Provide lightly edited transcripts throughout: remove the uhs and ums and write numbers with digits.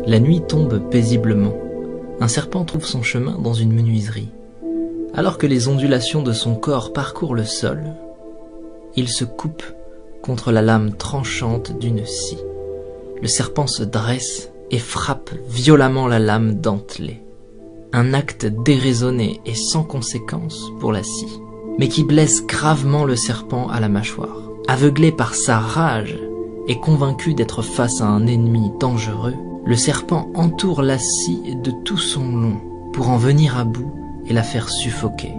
La nuit tombe paisiblement. Un serpent trouve son chemin dans une menuiserie. Alors que les ondulations de son corps parcourent le sol, il se coupe contre la lame tranchante d'une scie. Le serpent se dresse et frappe violemment la lame dentelée. Un acte déraisonné et sans conséquence pour la scie, mais qui blesse gravement le serpent à la mâchoire. Aveuglé par sa rage et convaincu d'être face à un ennemi dangereux, le serpent entoure la scie de tout son long pour en venir à bout et la faire suffoquer.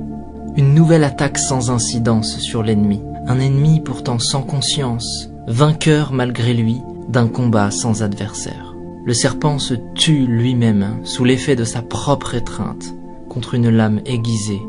Une nouvelle attaque sans incidence sur l'ennemi, un ennemi pourtant sans conscience, vainqueur malgré lui d'un combat sans adversaire. Le serpent se tue lui-même sous l'effet de sa propre étreinte contre une lame aiguisée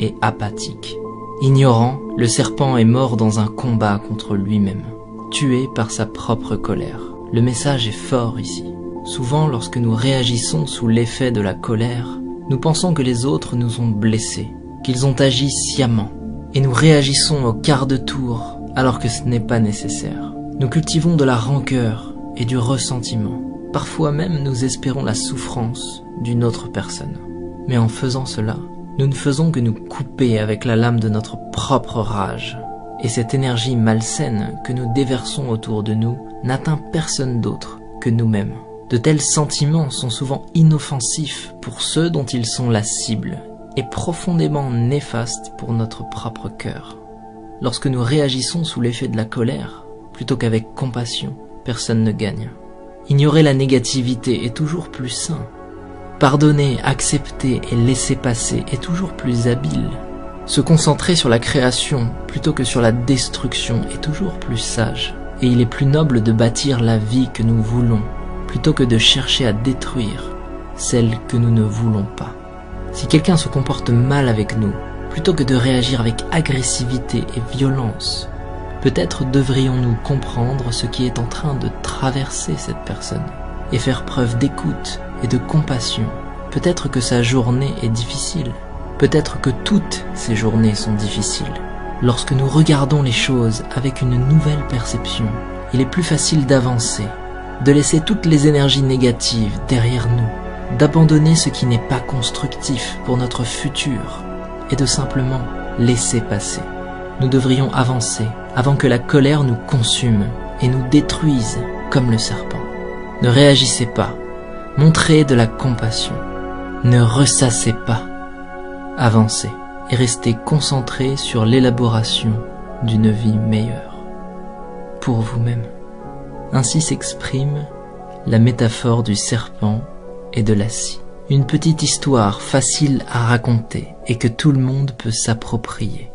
et apathique. Ignorant, le serpent est mort dans un combat contre lui-même, tué par sa propre colère. Le message est fort ici. Souvent, lorsque nous réagissons sous l'effet de la colère, nous pensons que les autres nous ont blessés, qu'ils ont agi sciemment, et nous réagissons au quart de tour alors que ce n'est pas nécessaire. Nous cultivons de la rancœur et du ressentiment. Parfois même nous espérons la souffrance d'une autre personne. Mais en faisant cela, nous ne faisons que nous couper avec la lame de notre propre rage. Et cette énergie malsaine que nous déversons autour de nous n'atteint personne d'autre que nous-mêmes. De tels sentiments sont souvent inoffensifs pour ceux dont ils sont la cible et profondément néfastes pour notre propre cœur. Lorsque nous réagissons sous l'effet de la colère, plutôt qu'avec compassion, personne ne gagne. Ignorer la négativité est toujours plus sain. Pardonner, accepter et laisser passer est toujours plus habile. Se concentrer sur la création plutôt que sur la destruction est toujours plus sage. Et il est plus noble de bâtir la vie que nous voulons, plutôt que de chercher à détruire celle que nous ne voulons pas. Si quelqu'un se comporte mal avec nous, plutôt que de réagir avec agressivité et violence, peut-être devrions-nous comprendre ce qui est en train de traverser cette personne et faire preuve d'écoute et de compassion. Peut-être que sa journée est difficile. Peut-être que toutes ces journées sont difficiles. Lorsque nous regardons les choses avec une nouvelle perception, il est plus facile d'avancer, de laisser toutes les énergies négatives derrière nous, d'abandonner ce qui n'est pas constructif pour notre futur et de simplement laisser passer. Nous devrions avancer avant que la colère nous consume et nous détruise comme le serpent. Ne réagissez pas, montrez de la compassion, ne ressassez pas, avancez et restez concentrés sur l'élaboration d'une vie meilleure, pour vous-même. Ainsi s'exprime la métaphore du serpent et de la scie. Une petite histoire facile à raconter et que tout le monde peut s'approprier.